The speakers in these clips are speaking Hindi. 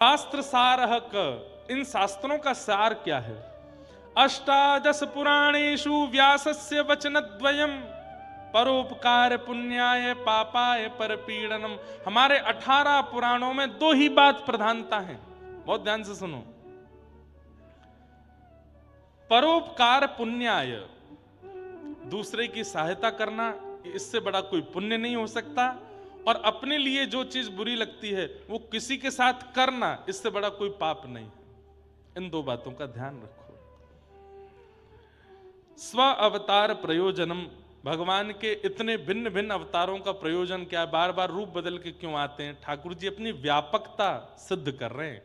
शास्त्र सारः क, इन शास्त्रों का सार क्या है? अष्टादश पुराणेषु व्यासस्य वचनद्वयम् परोपकार पुण्याय पापाय परपीडनम। हमारे 18 पुराणों में 2 ही बात प्रधानता है, बहुत ध्यान से सुनो। परोपकार पुण्याय, दूसरे की सहायता करना, इससे बड़ा कोई पुण्य नहीं हो सकता। और अपने लिए जो चीज बुरी लगती है वो किसी के साथ करना, इससे बड़ा कोई पाप नहीं। इन 2 बातों का ध्यान रखो। स्व अवतार प्रयोजनम, भगवान के इतने भिन्न भिन्न अवतारों का प्रयोजन क्या है? बार बार रूप बदल के क्यों आते हैं? ठाकुर जी अपनी व्यापकता सिद्ध कर रहे हैं।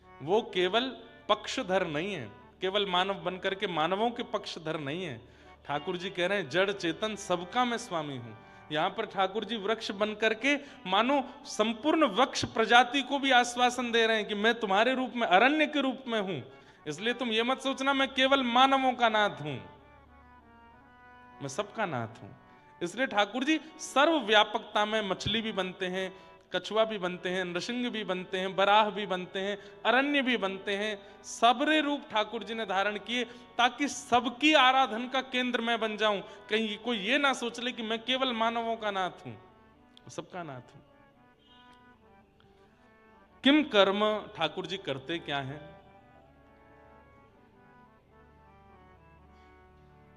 वो केवल पक्षधर नहीं है, केवल मानव बनकर के मानवों के पक्षधर नहीं है। ठाकुर जी कह रहे हैं जड़ चेतन सबका मैं स्वामी हूं। यहां पर ठाकुर जी वृक्ष बनकर के मानो संपूर्ण वृक्ष प्रजाति को भी आश्वासन दे रहे हैं कि मैं तुम्हारे रूप में, अरण्य के रूप में हूं। इसलिए तुम ये मत सोचना मैं केवल मानवों का नाथ हूं, मैं सबका नाथ हूं। इसलिए ठाकुर जी सर्वव्यापकता में मछली भी बनते हैं, कछुआ भी बनते हैं, नृसिंह भी बनते हैं, बराह भी बनते हैं, अरण्य भी बनते हैं। सबरे रूप ठाकुर जी ने धारण किए ताकि सबकी आराधन का केंद्र मैं बन जाऊं। कहीं कोई ये ना सोच ले कि मैं केवल मानवों का नाथ हूं, सबका नाथ हूं। किम कर्म, ठाकुर जी करते क्या हैं?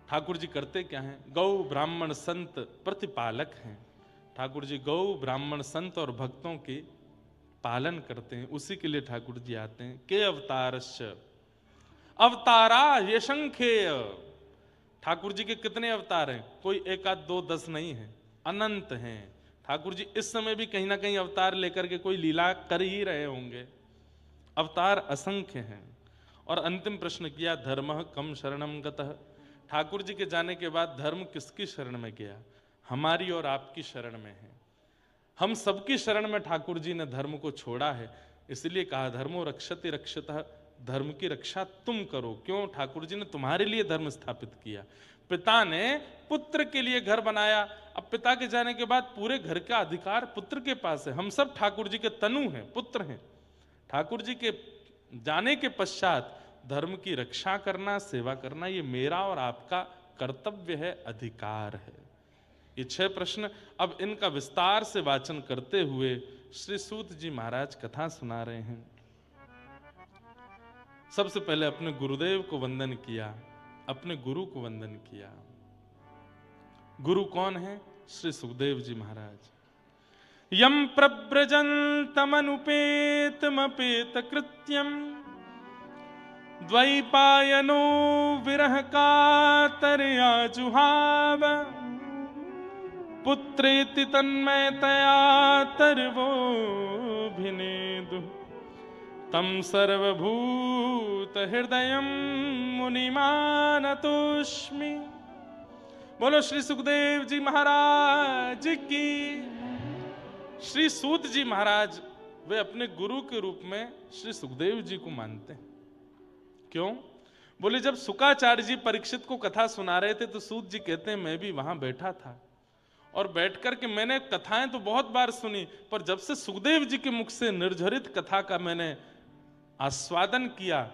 ठाकुर जी करते क्या हैं? गौ ब्राह्मण संत प्रतिपालक हैं। ठाकुर जी गौ ब्राह्मण संत और भक्तों के पालन करते हैं, उसी के लिए ठाकुर जी आते हैं। के अवतारश्च, अवतारा यशंखेय। ठाकुर जी के कितने अवतार हैं? कोई 1 आध 2 10 नहीं है, अनंत हैं। ठाकुर जी इस समय भी कहीं ना कहीं अवतार लेकर के कोई लीला कर ही रहे होंगे। अवतार असंख्य हैं। और अंतिम प्रश्न किया, धर्म कम शरणम गतः। ठाकुर जी के जाने के बाद धर्म किसकी शरण में गया? हमारी और आपकी शरण में है। हम सबकी शरण में ठाकुर जी ने धर्म को छोड़ा है। इसलिए कहा धर्मो रक्षति रक्षतः, धर्म की रक्षा तुम करो। क्यों? ठाकुर जी ने तुम्हारे लिए धर्म स्थापित किया। पिता ने पुत्र के लिए घर बनाया, अब पिता के जाने के बाद पूरे घर का अधिकार पुत्र के पास है। हम सब ठाकुर जी के तनु हैं, पुत्र हैं। ठाकुर जी के जाने के पश्चात धर्म की रक्षा करना, सेवा करना, ये मेरा और आपका कर्तव्य है, अधिकार है। ये 6 प्रश्न, अब इनका विस्तार से वाचन करते हुए श्री सूत जी महाराज कथा सुना रहे हैं। सबसे पहले अपने गुरुदेव को वंदन किया, अपने गुरु को वंदन किया। गुरु कौन है? श्री सुखदेव जी महाराज। यम प्रव्रजन्तमनुपेतमपेत कृत्यम द्वैपायनो विरह कातरया जुहाव पुत्रेति तन्मयतया तर्वोऽभिनेदुः तम सर्वभूत हृदयं मुनिमानतोऽस्मि। बोलो श्री सुखदेव जी महाराज की। श्री सूत जी महाराज वे अपने गुरु के रूप में श्री सुखदेव जी को मानते हैं। क्यों? बोले जब शुकाचार्य जी परीक्षित को कथा सुना रहे थे तो सूत जी कहते हैं मैं भी वहां बैठा था और बैठ करके मैंने कथाएं तो बहुत बार सुनी, पर जब से सुखदेव जी के मुख से निर्झरित कथा का मैंने आस्वादन किया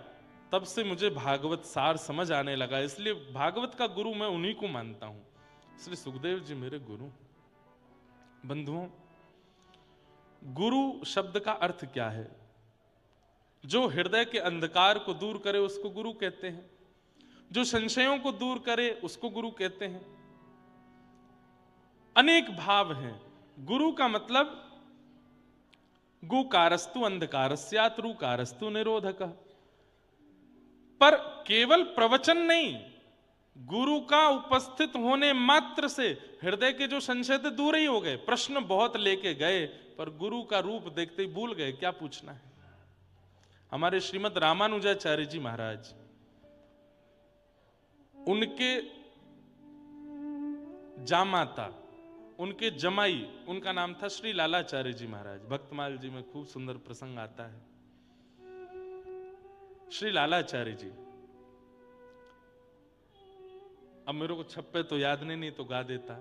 तब से मुझे भागवत सार समझ आने लगा। इसलिए भागवत का गुरु मैं उन्हीं को मानता हूं। श्री सुखदेव जी मेरे गुरु। बंधुओं, गुरु शब्द का अर्थ क्या है? जो हृदय के अंधकार को दूर करे उसको गुरु कहते हैं, जो संशयों को दूर करे उसको गुरु कहते हैं। अनेक भाव हैं। गुरु का मतलब गुकारस्तु अंधकारस्यात् रुकारस्तु निरोधकः। पर केवल प्रवचन नहीं, गुरु का उपस्थित होने मात्र से हृदय के जो संशय थे दूर ही हो गए। प्रश्न बहुत लेके गए पर गुरु का रूप देखते ही भूल गए क्या पूछना है। हमारे श्रीमद् रामानुजाचार्य जी महाराज, उनके जामाता, उनके जमाई, उनका नाम था श्री लालाचार्य जी महाराज। भक्तमाल जी में खूब सुंदर प्रसंग आता है। श्री लालाचार्य जी, अब मेरे को छप्पे तो याद नहीं तो गा देता।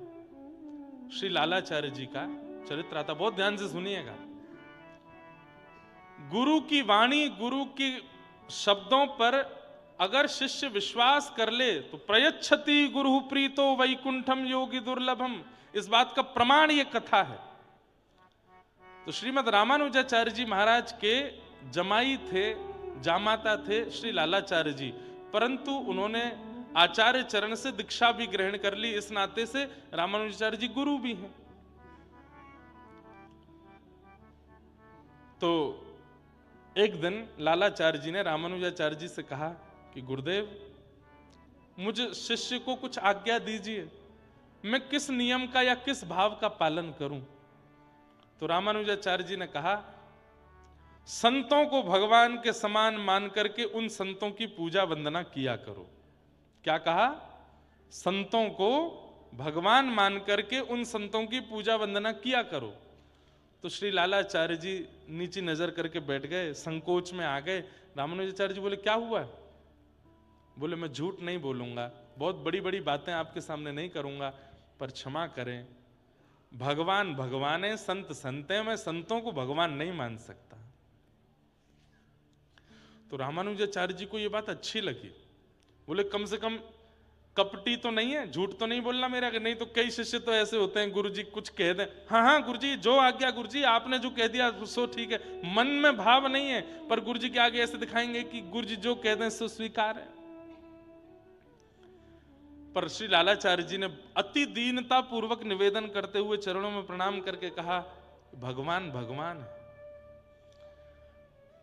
श्री लालाचार्य जी का चरित्र आता, बहुत ध्यान से सुनिएगा। गुरु की वाणी, गुरु के शब्दों पर अगर शिष्य विश्वास कर ले तो प्रयच्छति गुरु प्रीतो वैकुंठम योगी दुर्लभम, इस बात का प्रमाण ये कथा है। तो श्रीमद् रामानुजाचार्य जी महाराज के जमाई थे, जामाता थे श्री लालाचार्य जी, परंतु उन्होंने आचार्य चरण से दीक्षा भी ग्रहण कर ली, इस नाते से रामानुजाचार्य जी गुरु भी हैं। तो एक दिन लालाचार्य जी ने रामानुजाचार्य जी से कहा कि गुरुदेव, मुझे शिष्य को कुछ आज्ञा दीजिए, मैं किस नियम का या किस भाव का पालन करूं। तो रामानुजाचार्य जी ने कहा, संतों को भगवान के समान मान करके उन संतों की पूजा वंदना किया करो। क्या कहा? संतों को भगवान मान करके उन संतों की पूजा वंदना किया करो। तो श्री लालाचार्य जी नीची नजर करके बैठ गए, संकोच में आ गए। रामानुजाचार्य जी बोले, क्या हुआ? बोले, मैं झूठ नहीं बोलूंगा, बहुत बड़ी बड़ी बातें आपके सामने नहीं करूंगा, पर क्षमा करें, भगवान भगवान है, संत संत है, मैं संतों को भगवान नहीं मान सकता। तो रामानुजाचार्य जी को ये बात अच्छी लगी। बोले, कम से कम कपटी तो नहीं है, झूठ तो नहीं बोलना मेरा, नहीं तो कई शिष्य तो ऐसे होते हैं, गुरुजी कुछ कह दें, हाँ हाँ गुरुजी जो आज्ञा, गुरुजी आपने जो कह दिया सो ठीक है, मन में भाव नहीं है, पर गुरुजी के आगे ऐसे दिखाएंगे कि गुरुजी जो कह दें सो स्वीकार है। पर श्री लालाचार्य जी ने अति दीनता पूर्वक निवेदन करते हुए चरणों में प्रणाम करके कहा, भगवान भगवान है,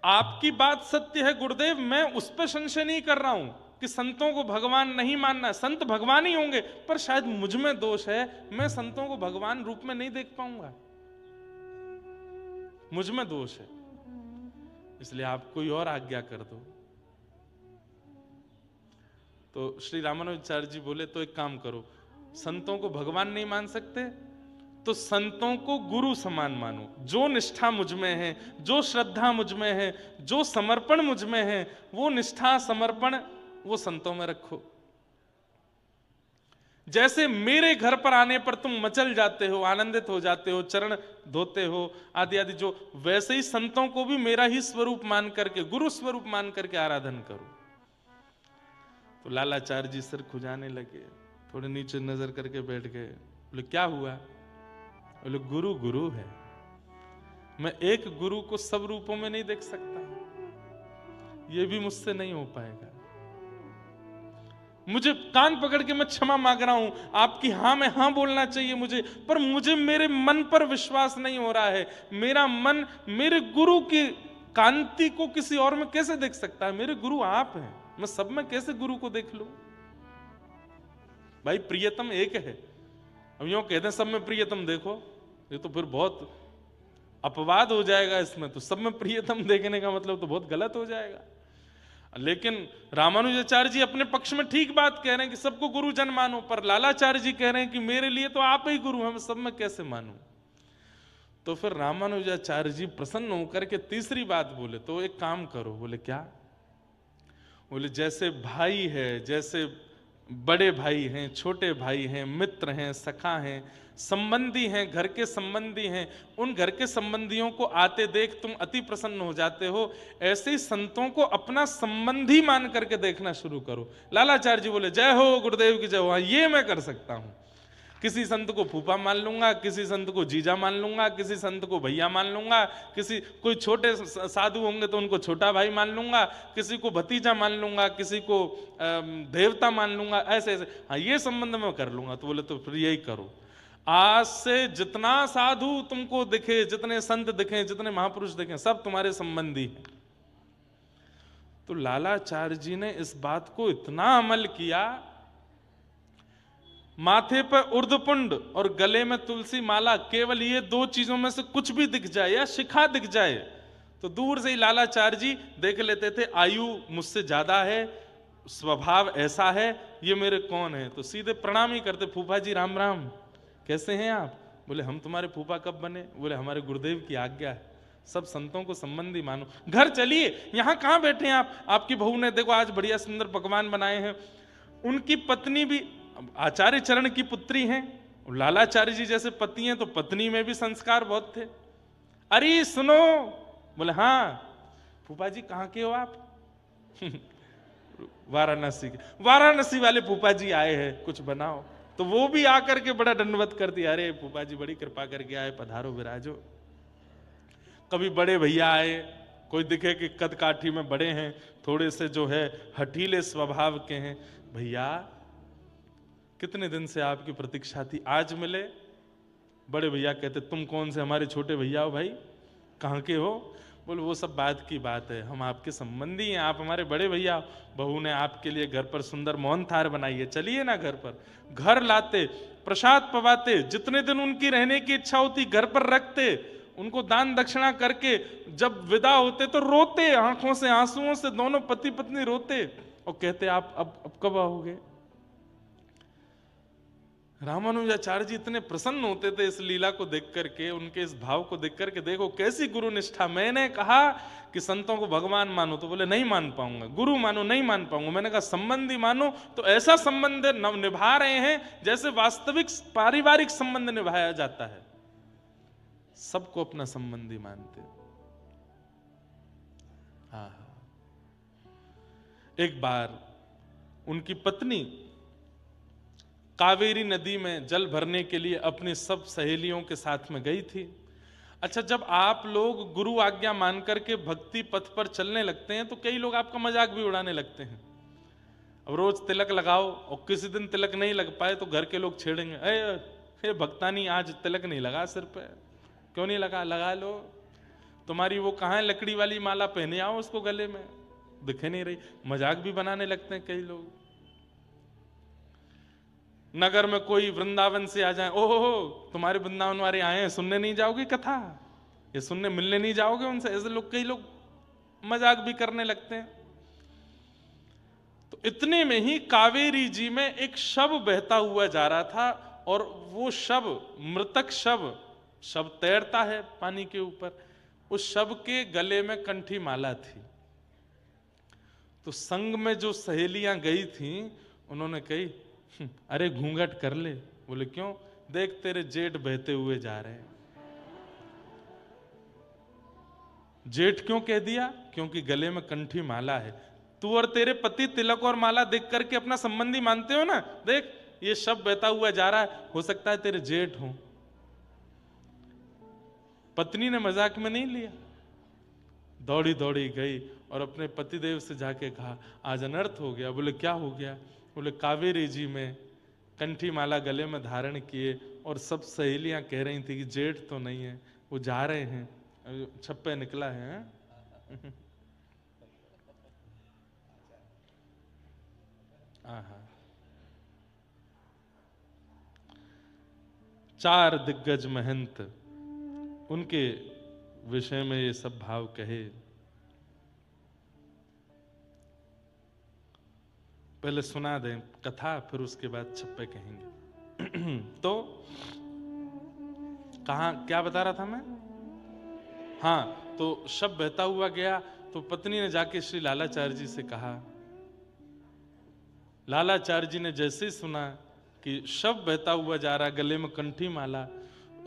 आपकी बात सत्य है गुरुदेव, मैं उस पर संशय नहीं कर रहा हूं कि संतों को भगवान नहीं मानना, संत भगवान ही होंगे, पर शायद मुझ में दोष है, मैं संतों को भगवान रूप में नहीं देख पाऊंगा, मुझ में दोष है, इसलिए आप कोई और आज्ञा कर दो। तो श्री रामानुजाचार्य जी बोले, तो एक काम करो, संतों को भगवान नहीं मान सकते तो संतों को गुरु समान मानो। जो निष्ठा मुझ में है, जो श्रद्धा मुझ में है, जो समर्पण मुझ में है, वो निष्ठा समर्पण वो संतों में रखो। जैसे मेरे घर पर आने पर तुम मचल जाते हो, आनंदित हो जाते हो, चरण धोते हो आदि आदि, जो वैसे ही संतों को भी मेरा ही स्वरूप मान करके, गुरु स्वरूप मान करके आराधन करो। तो लालाचार्य जी सिर खुजाने लगे, थोड़े नीचे नजर करके बैठ गए। बोले, क्या हुआ? बोले, गुरु गुरु है, मैं एक गुरु को सब रूपों में नहीं देख सकता, ये भी मुझसे नहीं हो पाएगा। मुझे कान पकड़ के मैं क्षमा मांग रहा हूं, आपकी हां में हां बोलना चाहिए मुझे, पर मुझे मेरे मन पर विश्वास नहीं हो रहा है। मेरा मन मेरे गुरु की कांति को किसी और में कैसे देख सकता है? मेरे गुरु आप हैं, मैं सब में कैसे गुरु को देख लूं? भाई प्रियतम एक है, अब यूं कहते हैं सब में प्रियतम देखो, ये तो फिर बहुत अपवाद हो जाएगा इसमें, तो सब में प्रियतम देखने का मतलब तो बहुत गलत हो जाएगा। लेकिन रामानुजाचार्य जी अपने पक्ष में ठीक बात कह रहे हैं कि सबको गुरु जन मानो, पर लालाचार्य जी कह रहे हैं कि मेरे लिए तो आप ही गुरु हैं, मैं सब में कैसे मानूं? तो फिर रामानुजाचार्य जी प्रसन्न होकर के तीसरी बात बोले, तो एक काम करो। बोले, क्या? बोले, जैसे भाई है, जैसे बड़े भाई हैं, छोटे भाई हैं, मित्र हैं, सखा हैं, संबंधी हैं, घर के संबंधी हैं, उन घर के संबंधियों को आते देख तुम अति प्रसन्न हो जाते हो, ऐसे ही संतों को अपना संबंधी मान करके देखना शुरू करो। लालाचार्य जी बोले, जय हो गुरुदेव की जय हो, ये मैं कर सकता हूं। किसी संत को फूफा मान लूंगा, किसी संत को जीजा मान लूंगा, किसी संत को भैया मान लूंगा, किसी कोई छोटे साधु होंगे तो उनको छोटा भाई मान लूंगा, किसी को भतीजा मान लूंगा, किसी को देवता मान लूंगा, ऐसे ऐसे, हाँ ये संबंध में कर लूंगा। तो बोले, तो फिर यही करो, आज से जितना साधु तुमको दिखे, जितने संत दिखे, जितने महापुरुष दिखे, सब तुम्हारे संबंधी हैं। तो लालाचार्य जी ने इस बात को इतना अमल किया, माथे पर उर्धपुंड और गले में तुलसी माला, केवल ये दो चीजों में से कुछ भी दिख जाए या शिखा दिख जाए तो दूर से ही लालाचार्य जी देख लेते थे, आयु मुझसे ज्यादा है, स्वभाव ऐसा है, ये मेरे कौन है? तो सीधे प्रणाम ही करते, फूफा जी राम राम, कैसे हैं आप? बोले, हम तुम्हारे फूफा कब बने? बोले, हमारे गुरुदेव की आज्ञा है, सब संतों को संबंधी मानो। घर चलिए, यहाँ कहाँ बैठे हैं आप? आपकी बहू ने देखो आज बढ़िया सुंदर पकवान बनाए हैं। उनकी पत्नी भी आचार्य चरण की पुत्री हैं, लालाचार्य जी जैसे पति हैं, तो पत्नी में भी संस्कार बहुत थे। अरे सुनो, बोले हाँ, फूफा जी कहाँ के हो आप? वाराणसी के। वाराणसी वाले फूफा जी आए हैं, कुछ बनाओ। तो वो भी आकर के बड़ा दंडवत कर दिया, अरे फूफा जी बड़ी कृपा करके आए, पधारो विराजो। कभी बड़े भैया आए, कोई दिखे कि कद काठी में बड़े हैं, थोड़े से जो है हठीले स्वभाव के हैं, भैया कितने दिन से आपकी प्रतीक्षा थी, आज मिले। बड़े भैया कहते तुम कौन से हमारे छोटे भैया हो भाई, कहाँ के हो? बोले वो सब बात की बात है, हम आपके संबंधी हैं, आप हमारे बड़े भैया। बहू ने आपके लिए घर पर सुंदर मोहन थार बनाई है, चलिए ना घर पर। घर लाते, प्रसाद पवाते, जितने दिन उनकी रहने की इच्छा होती घर पर रखते, उनको दान दक्षिणा करके जब विदा होते तो रोते, आंखों से आंसुओं से दोनों पति पत्नी रोते और कहते आप अब कब आओगे? रामानुजाचार्य जी इतने प्रसन्न होते थे इस लीला को देख करके, उनके इस भाव को देख करके, देखो कैसी गुरु निष्ठा। मैंने कहा कि संतों को भगवान मानो, तो बोले नहीं मान पाऊंगा। गुरु मानो, नहीं मान पाऊंगा। मैंने कहा संबंधी मानो, तो ऐसा संबंध निभा रहे हैं जैसे वास्तविक पारिवारिक संबंध निभाया जाता है। सबको अपना संबंधी मानते। हाँ, एक बार उनकी पत्नी कावेरी नदी में जल भरने के लिए अपनी सब सहेलियों के साथ में गई थी। अच्छा, जब आप लोग गुरु आज्ञा मान करके भक्ति पथ पर चलने लगते हैं तो कई लोग आपका मजाक भी उड़ाने लगते हैं। अब रोज तिलक लगाओ और किसी दिन तिलक नहीं लग पाए तो घर के लोग छेड़ेंगे, अरे भक्तानी आज तिलक नहीं लगा सिर पे, क्यों नहीं लगा? लगा लो। तुम्हारी वो कहाँ है लकड़ी वाली माला, पहने आओ उसको गले में, दिखे नहीं रही। मजाक भी बनाने लगते हैं कई लोग। नगर में कोई वृंदावन से आ जाए, ओहो तुम्हारे वृंदावन वाले आए हैं, सुनने नहीं जाओगे कथा, ये सुनने मिलने नहीं जाओगे उनसे? ऐसे लोग, कई लोग मजाक भी करने लगते हैं। तो इतने में ही कावेरी जी में एक शव बहता हुआ जा रहा था और वो शव, मृतक शव तैरता है पानी के ऊपर। उस शव के गले में कंठी माला थी। तो संग में जो सहेलियां गई थी उन्होंने कही अरे घूंघट कर ले। बोले क्यों? देख तेरे जेठ बहते हुए जा रहे हैं। जेठ क्यों कह दिया? क्योंकि गले में कंठी माला है। तू और तेरे पति तिलक और माला देख करके अपना संबंधी मानते हो ना, देख ये शव बहता हुआ जा रहा है, हो सकता है तेरे जेठ हो। पत्नी ने मजाक में नहीं लिया, दौड़ी दौड़ी गई और अपने पतिदेव से जाके कहा आज अनर्थ हो गया। बोले क्या हो गया? बोले कावेरी जी में कंठी माला गले में धारण किए और सब सहेलियां कह रही थी कि जेठ तो नहीं है, वो जा रहे हैं, छप्पे निकला है। चार दिग्गज महंत उनके विषय में ये सब भाव कहे। पहले सुना दें कथा, फिर उसके बाद छप्पे कहेंगे। तो कहाँ क्या बता रहा था मैं? हाँ, तो शव बहता हुआ गया तो पत्नी ने जाके श्री लालाचार्य जी से कहा। लालाचार्य जी ने जैसे ही सुना कि शव बहता हुआ जा रहा, गले में कंठी माला,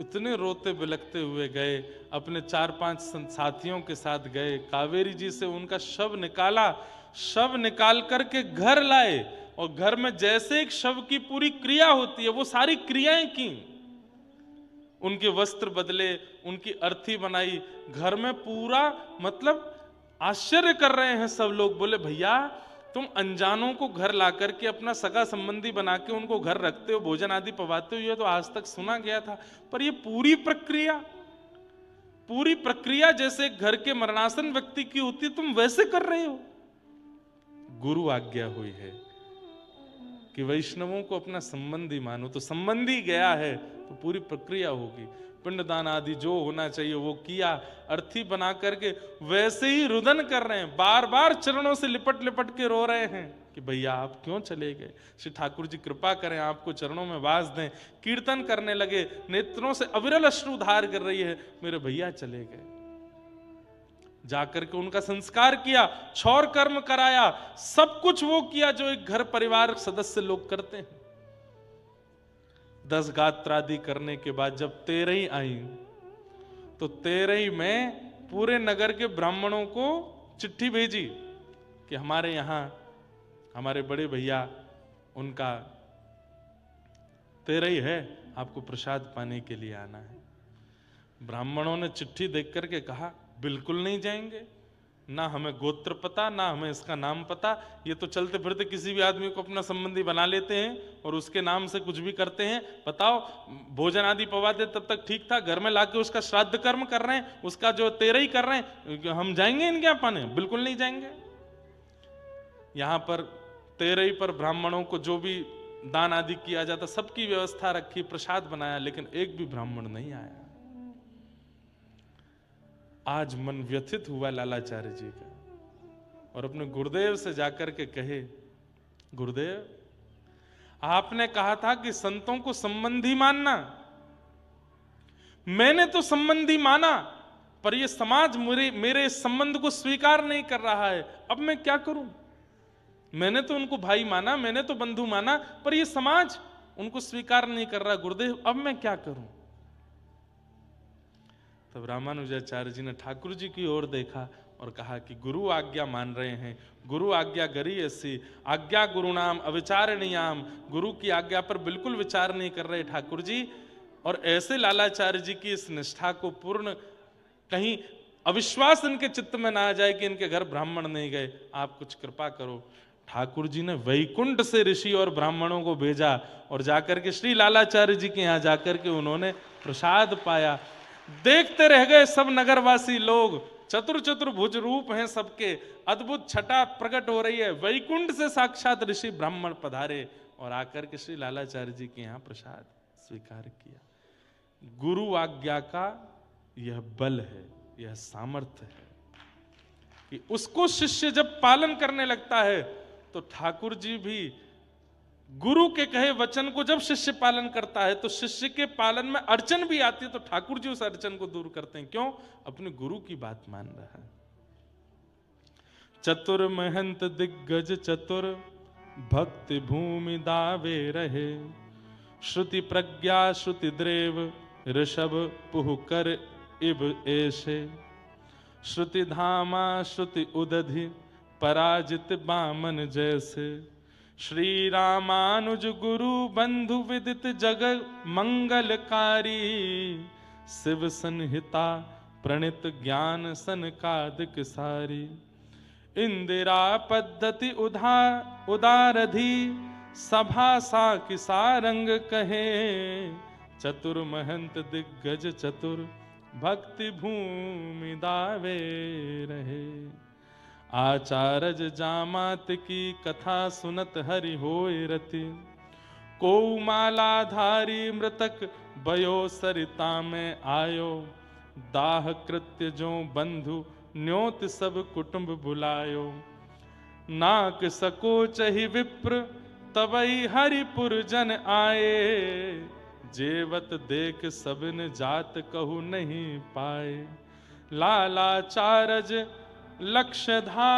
इतने रोते बिलखते हुए गए, अपने 4-5 साथियों के साथ गए, कावेरी जी से उनका शव निकाला, शव निकाल करके घर लाए और घर में जैसे एक शव की पूरी क्रिया होती है वो सारी क्रियाएं की। उनके वस्त्र बदले, उनकी अर्थी बनाई, घर में पूरा, मतलब आश्चर्य कर रहे हैं सब लोग। बोले भैया तुम अनजानों को घर ला करके अपना सगा संबंधी बना के उनको घर रखते हो, भोजन आदि पवाते हो, ये तो आज तक सुना गया था, पर ये पूरी प्रक्रिया जैसे घर के मरणासन व्यक्ति की होती है तुम वैसे कर रहे हो। गुरु आज्ञा हुई है कि वैष्णवों को अपना संबंधी मानो, तो संबंधी गया है तो पूरी प्रक्रिया होगी। पिंडदान आदि जो होना चाहिए वो किया, अर्थी बना करके वैसे ही रुदन कर रहे हैं, बार बार चरणों से लिपट लिपट के रो रहे हैं कि भैया आप क्यों चले गए, श्री ठाकुर जी कृपा करें, आपको चरणों में वास दें। कीर्तन करने लगे, नेत्रों से अविरल अश्रुधार कर रही है, मेरे भैया चले गए। जाकर के उनका संस्कार किया, छौर कर्म कराया, सब कुछ वो किया जो एक घर परिवार सदस्य लोग करते हैं। 10 गात्रादि करने के बाद जब 13 आई तो 13 में पूरे नगर के ब्राह्मणों को चिट्ठी भेजी कि हमारे यहाँ हमारे बड़े भैया उनका तेरही है, आपको प्रसाद पाने के लिए आना है। ब्राह्मणों ने चिट्ठी देख करके कहा बिल्कुल नहीं जाएंगे, ना हमें गोत्र पता, ना हमें इसका नाम पता, ये तो चलते फिरते किसी भी आदमी को अपना संबंधी बना लेते हैं और उसके नाम से कुछ भी करते हैं। बताओ, भोजन आदि पवाते तब तक ठीक था, घर में लाके उसका श्राद्ध कर्म कर रहे हैं, उसका जो तेरही कर रहे हैं, हम जाएंगे इनके यहाँ पाने? बिल्कुल नहीं जाएंगे। यहां पर तेरही पर ब्राह्मणों को जो भी दान आदि किया जाता सबकी व्यवस्था रखी, प्रसाद बनाया, लेकिन एक भी ब्राह्मण नहीं आया। आज मन व्यथित हुआ लालाचार्य जी का और अपने गुरुदेव से जाकर के कहे, गुरुदेव आपने कहा था कि संतों को संबंधी मानना, मैंने तो संबंधी माना, पर यह समाज मेरे संबंध को स्वीकार नहीं कर रहा है, अब मैं क्या करूं? मैंने तो उनको भाई माना, मैंने तो बंधु माना, पर यह समाज उनको स्वीकार नहीं कर रहा, गुरुदेव अब मैं क्या करूं? तब रामानुजाचार्य जी ने ठाकुर जी की ओर देखा और कहा कि गुरु आज्ञा मान रहे हैं, गुरु आज्ञा गरी ऐसी आज्ञा गुरु नाम अविचारणीयाम, गुरु की आज्ञा पर बिल्कुल विचार नहीं कर रहे ठाकुर जी। और ऐसे लालाचार्य जी की इस निष्ठा को पूर्ण कहीं अविश्वास इनके चित्त में ना आ जाए कि इनके घर ब्राह्मण नहीं गए, आप कुछ कृपा करो। ठाकुर जी ने वैकुंठ से ऋषि और ब्राह्मणों को भेजा और जाकर के श्री लालाचार्य जी के यहाँ जाकर के उन्होंने प्रसाद पाया। देखते रह गए सब नगरवासी लोग, चतुर चतुर्भुज रूप हैं सबके, अद्भुत छटा प्रकट हो रही है, वैकुंठ से साक्षात ऋषि ब्राह्मण पधारे और आकर के श्री लालाचार्य जी के यहाँ प्रसाद स्वीकार किया। गुरु आज्ञा का यह बल है, यह सामर्थ्य है कि उसको शिष्य जब पालन करने लगता है तो ठाकुर जी भी गुरु के कहे वचन को जब शिष्य पालन करता है तो शिष्य के पालन में अड़चन भी आती है तो ठाकुर जी उस अड़चन को दूर करते हैं। क्यों? अपने गुरु की बात मान रहा है। चतुर महंत दिग्गज चतुर भक्ति भूमि दावे रहे, श्रुति प्रज्ञा श्रुति द्रेव ऋषभ पुह कर इब ऐसे, श्रुति धामा श्रुति उदधि पराजित बामन जैसे, श्री रामानुज गुरु बंधु विदित जग मंगलकारी, शिव संहिता प्रणित ज्ञान सनकादिक सारी, इंदिरा पद्धति उदारधि सभा साकी सारंग कहे, चतुर महंत दिग्गज चतुर भक्ति भूमि दावे रहे। आचारज जामात की कथा सुनत हरि होय रति, को मालाधारी मृतक बयो सरिता में आयो, दाह कृत्य जो बंधु न्योत सब कुटुंब बुलायो, नाक सको चहि विप्र तबई हरिपुर जन आए, जेवत देख सबन जात कहु नहीं पाए, लालाचारज लक्षधा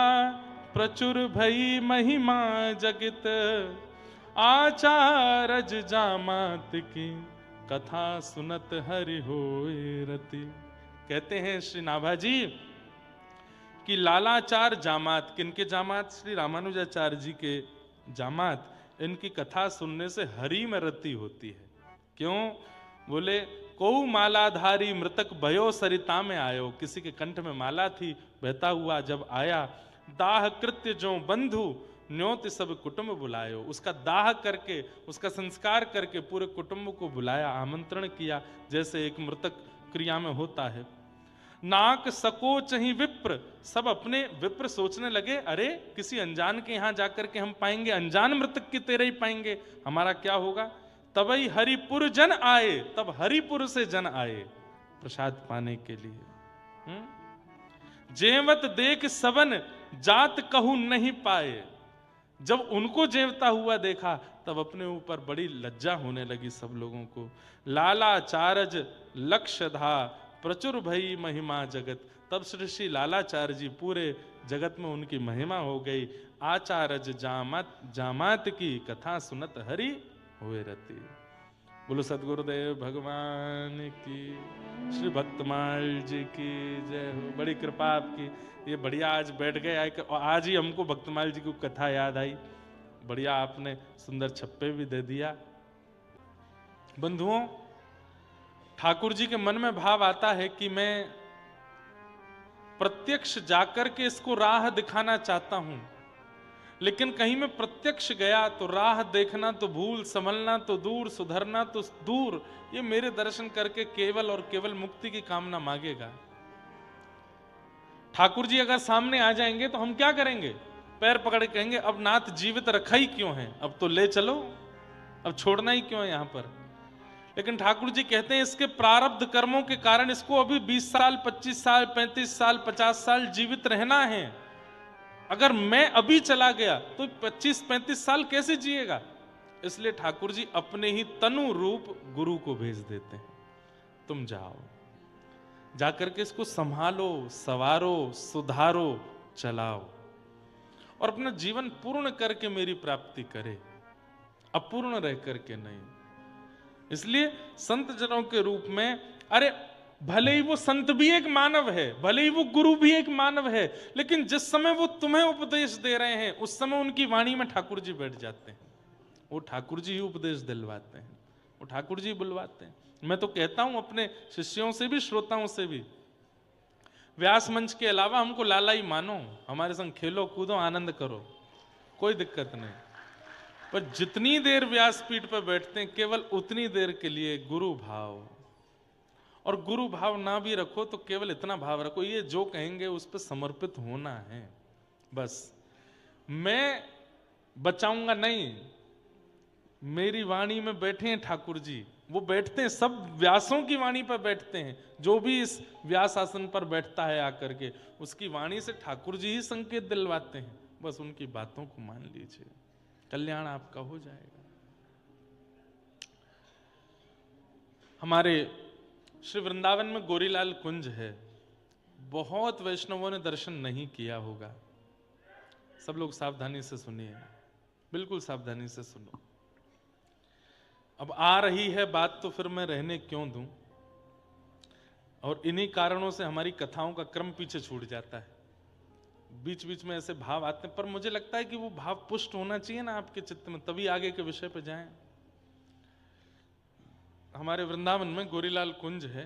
प्रचुर भई महिमा जगित, आचारज जामात की कथा सुनत हरि होय रति। कहते हैं श्री नाभाजी कि लालाचार जामात, किनके जामात? श्री रामानुजाचार्य जी के जामात, इनकी कथा सुनने से हरि में रति होती है। क्यों? बोले को मालाधारी मृतक भयो सरिता में आयो, किसी के कंठ में माला थी, बहता हुआ जब आया, दाह कृत्य जो बंधु न्योत सब कुटुंब बुलायो, उसका दाह करके उसका संस्कार करके पूरे कुटुंब को बुलाया, आमंत्रण किया, जैसे एक मृतक क्रिया में होता है। नाक सकोच ही विप्र, सब अपने विप्र सोचने लगे, अरे किसी अनजान के यहां जाकर के हम पाएंगे, अनजान मृतक की तेरे ही पाएंगे, हमारा क्या होगा? तबई हरिपुर जन आए, तब हरिपुर से जन आए प्रसाद पाने के लिए। जेवत देख सबन जात कहू नहीं पाए, जब उनको जेवता हुआ देखा तब अपने ऊपर बड़ी लज्जा होने लगी सब लोगों को। लालाचारज लक्षधा प्रचुर भई महिमा जगत, तब श्री लालाचार्य जी पूरे जगत में उनकी महिमा हो गई। आचारज जामात की कथा सुनत हरि हुए रति। बोलो सदगुरुदेव भगवान की, श्री भक्तमाल जी की जय हो। बड़ी कृपा आपकी, ये बढ़िया आज बैठ गए, आज ही हमको भक्तमाल जी की कथा याद आई। बढ़िया आपने सुंदर छप्पे भी दे दिया। बंधुओं, ठाकुर जी के मन में भाव आता है कि मैं प्रत्यक्ष जाकर के इसको राह दिखाना चाहता हूं, लेकिन कहीं मैं प्रत्यक्ष गया तो राह देखना तो भूल, संभलना तो दूर, सुधरना तो दूर, ये मेरे दर्शन करके केवल और केवल मुक्ति की कामना मांगेगा। ठाकुर जी अगर सामने आ जाएंगे तो हम क्या करेंगे? पैर पकड़ के कहेंगे अब नाथ जीवित रखा ही क्यों है, अब तो ले चलो, अब छोड़ना ही क्यों है यहां पर। लेकिन ठाकुर जी कहते हैं इसके प्रारब्ध कर्मों के कारण इसको अभी 20 साल, 25 साल, 35 साल, 50 साल जीवित रहना है। अगर मैं अभी चला गया तो 25-35 साल कैसे जिएगा? इसलिए ठाकुर जी अपने ही तनु रूप गुरु को भेज देते हैं, तुम जाओ, जाकर के इसको संभालो, सवारो, सुधारो, चलाओ और अपना जीवन पूर्ण करके मेरी प्राप्ति करे, अपूर्ण रह करके नहीं। इसलिए संत जनों के रूप में, अरे भले ही वो संत भी एक मानव है, भले ही वो गुरु भी एक मानव है, लेकिन जिस समय वो तुम्हें उपदेश दे रहे हैं उस समय उनकी वाणी में ठाकुर जी बैठ जाते हैं। वो ठाकुर जी ही उपदेश दिलवाते हैं, वो ठाकुर जी बुलवाते हैं। मैं तो कहता हूं अपने शिष्यों से भी, श्रोताओं से भी, व्यास मंच के अलावा हमको लाला ही मानो, हमारे संग खेलो कूदो आनंद करो, कोई दिक्कत नहीं, पर जितनी देर व्यासपीठ पर बैठते हैं केवल उतनी देर के लिए गुरु भाव, और गुरु भाव ना भी रखो तो केवल इतना भाव रखो, ये जो कहेंगे उस पर समर्पित होना है बस। मैं बचाऊंगा नहीं, मेरी वाणी में बैठे हैं ठाकुर जी, वो बैठते हैं, सब व्यासों की वाणी पर बैठते हैं, जो भी इस व्यास आसन पर बैठता है आकर के उसकी वाणी से ठाकुर जी ही संकेत दिलवाते हैं, बस उनकी बातों को मान लीजिए, कल्याण आपका हो जाएगा। हमारे श्री वृंदावन में गोरीलाल कुंज है, बहुत वैष्णवों ने दर्शन नहीं किया होगा, सब लोग सावधानी से सुनिए, बिल्कुल सावधानी से सुनो। अब आ रही है बात तो फिर मैं रहने क्यों दूं, और इन्हीं कारणों से हमारी कथाओं का क्रम पीछे छूट जाता है, बीच बीच में ऐसे भाव आते हैं, पर मुझे लगता है कि वो भाव पुष्ट होना चाहिए ना आपके चित्त में, तभी आगे के विषय पर जाएं। हमारे वृंदावन में गोरीलाल कुंज है,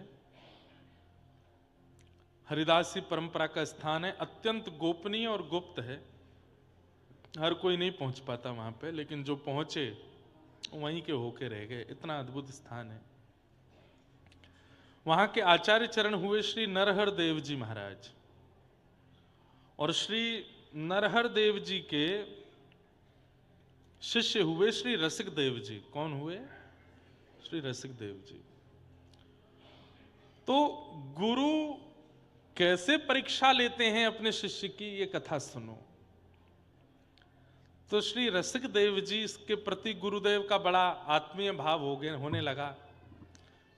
हरिदासी परंपरा का स्थान है, अत्यंत गोपनीय और गुप्त है, हर कोई नहीं पहुंच पाता वहां पे, लेकिन जो पहुंचे वहीं के होके रह गए, इतना अद्भुत स्थान है। वहां के आचार्य चरण हुए श्री नरहर देव जी महाराज, और श्री नरहर देव जी के शिष्य हुए श्री रसिक देव जी। कौन हुए? श्री रसिक देव जी। तो गुरु कैसे परीक्षा लेते हैं अपने शिष्य की, ये कथा सुनो। तो श्री रसिक देव जी इसके प्रति गुरुदेव का बड़ा आत्मीय भाव होने लगा।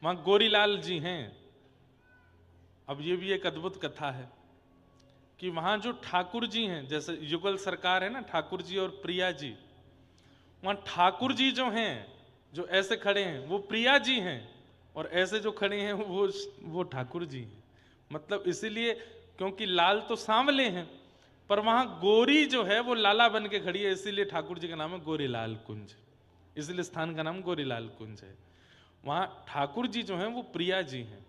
वहां गोरीलाल जी हैं। अब ये भी एक अद्भुत कथा है कि वहां जो ठाकुर जी हैं, जैसे युगल सरकार है ना, ठाकुर जी और प्रिया जी, वहां ठाकुर जी जो हैं, जो ऐसे खड़े हैं वो प्रिया जी हैं, और ऐसे जो खड़े हैं वो ठाकुर जी हैं। मतलब इसीलिए क्योंकि लाल तो सांवले हैं, पर वहां गोरी जो है वो लाला बन के खड़ी है, इसीलिए ठाकुर जी का नाम है गोरीलाल कुंज, इसलिए स्थान का नाम गोरीलाल कुंज है। वहां ठाकुर जी जो हैं वो प्रिया जी हैं,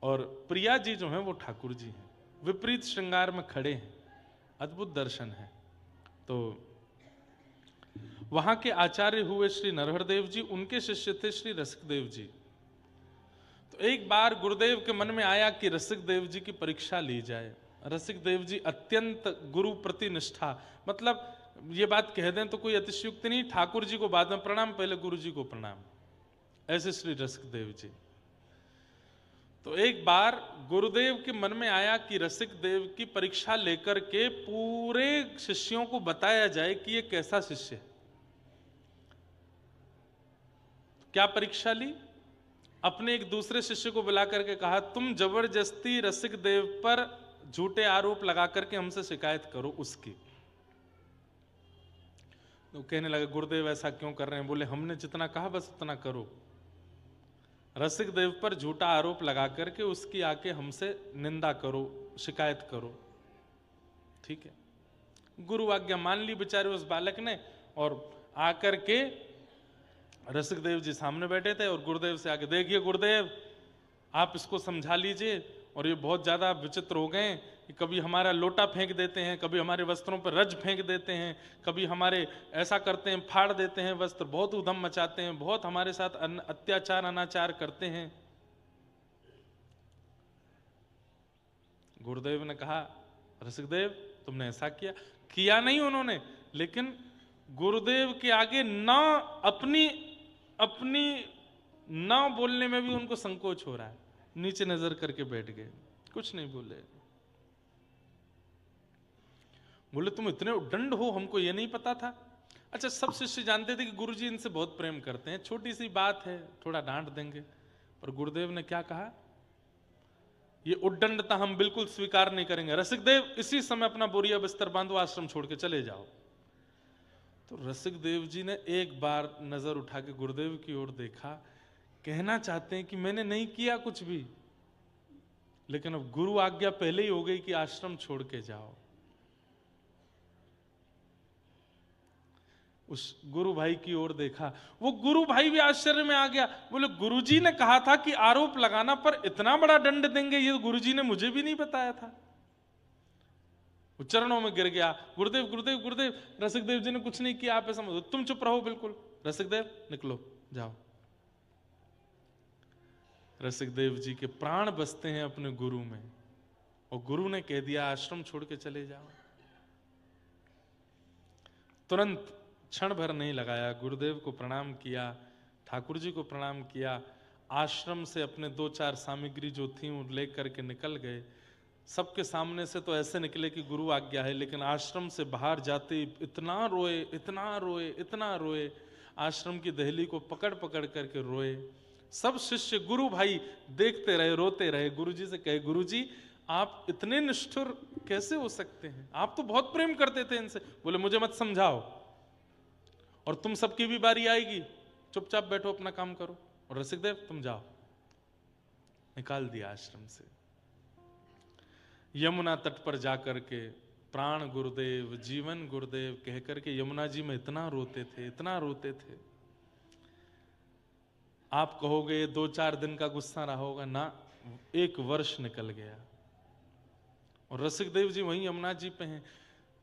और प्रिया जी जो हैं वो ठाकुर जी हैं, विपरीत श्रृंगार में खड़े हैं, अद्भुत दर्शन है। तो वहां के आचार्य हुए श्री नरहर देव जी, उनके शिष्य थे श्री रसिक देव जी। तो एक बार गुरुदेव के मन में आया कि रसिक देव जी की परीक्षा ली जाए। रसिक देव जी अत्यंत गुरु प्रति निष्ठा, मतलब ये बात कह दें तो कोई अतिशयुक्ति नहीं, ठाकुर जी को बाद में प्रणाम, पहले गुरु जी को प्रणाम, ऐसे श्री रसिक देव जी। तो एक बार गुरुदेव के मन में आया कि रसिक देव की परीक्षा लेकर के पूरे शिष्यों को बताया जाए कि ये कैसा शिष्य है। क्या परीक्षा ली? अपने एक दूसरे शिष्य को बुला करके कहा, तुम जबरदस्ती रसिक देव पर झूठे आरोप लगा करके हमसे शिकायत करो उसकी। तो कहने लगे गुरुदेव ऐसा क्यों कर रहे हैं? बोले हमने जितना कहा बस उतना करो। रसिक देव पर झूठा आरोप लगा करके उसकी आके हमसे निंदा करो, शिकायत करो। ठीक है, गुरु आज्ञा मान ली बेचारे उस बालक ने, और आकर के रसिक देव जी सामने बैठे थे और गुरुदेव से आके, देखिए गुरुदेव आप इसको समझा लीजिए, और ये बहुत ज्यादा विचित्र हो गए कि कभी हमारा लोटा फेंक देते हैं, कभी हमारे वस्त्रों पर रज फेंक देते हैं, कभी हमारे ऐसा करते हैं, फाड़ देते हैं वस्त्र, बहुत उधम मचाते हैं, बहुत हमारे साथ अत्याचार अनाचार करते हैं। गुरुदेव ने कहा, रसिक देव तुमने ऐसा किया नहीं उन्होंने, लेकिन गुरुदेव के आगे ना अपनी ना बोलने में भी उनको संकोच हो रहा है। नीचे नजर करके बैठ गए, कुछ नहीं बोले। बोले तुम इतने उद्दंड हो, हमको ये नहीं पता था। अच्छा, सब शिष्य जानते थे कि गुरुजी इनसे बहुत प्रेम करते हैं, छोटी सी बात है, थोड़ा डांट देंगे। पर गुरुदेव ने क्या कहा, ये उद्दंडता हम बिल्कुल स्वीकार नहीं करेंगे। रसिक देव इसी समय अपना बोरिया बिस्तर बांधो, आश्रम छोड़ के चले जाओ। तो रसिक देव जी ने एक बार नजर उठा के गुरुदेव की ओर देखा, कहना चाहते हैं कि मैंने नहीं किया कुछ भी, लेकिन अब गुरु आज्ञा पहले ही हो गई कि आश्रम छोड़ के जाओ। उस गुरु भाई की ओर देखा, वो गुरु भाई भी आश्चर्य में आ गया। बोले गुरुजी ने कहा था कि आरोप लगाना पर इतना बड़ा दंड देंगे, ये गुरुजी ने मुझे भी नहीं बताया था। वो चरणों में गिर गया, गुरुदेव गुरुदेव गुरुदेव, रसिक देव जी ने कुछ नहीं किया, आप ऐसा मत, तुम चुप रहो बिल्कुल, रसिक देव निकलो जाओ। रसिक देव जी के प्राण बसते हैं अपने गुरु में, और गुरु ने कह दिया आश्रम छोड़ के चले जाओ। तुरंत क्षण भर नहीं लगाया, गुरुदेव को प्रणाम किया, ठाकुर जी को प्रणाम किया, आश्रम से अपने 2-4 सामग्री जो थी वो लेकर के निकल गए। सबके सामने से तो ऐसे निकले कि गुरु आज्ञा है, लेकिन आश्रम से बाहर जाते इतना रोए, इतना रोए, इतना रोए, आश्रम की दहली को पकड़ पकड़ करके रोए। सब शिष्य गुरु भाई देखते रहे, रोते रहे। गुरुजी से कहे, गुरुजी आप इतने निष्ठुर कैसे हो सकते हैं, आप तो बहुत प्रेम करते थे इनसे। बोले मुझे मत समझाओ, और तुम सबकी भी बारी आएगी, चुपचाप बैठो अपना काम करो, और रसिक देव तुम जाओ। निकाल दिया आश्रम से। यमुना तट पर जाकर के प्राण गुरुदेव, जीवन गुरुदेव कह करके यमुना जी में इतना रोते थे, इतना रोते थे। आप कहोगे 2-4 दिन का गुस्सा रहा होगा, ना 1 वर्ष निकल गया, और रसिक देव जी वहीं यमुना जी पे हैं।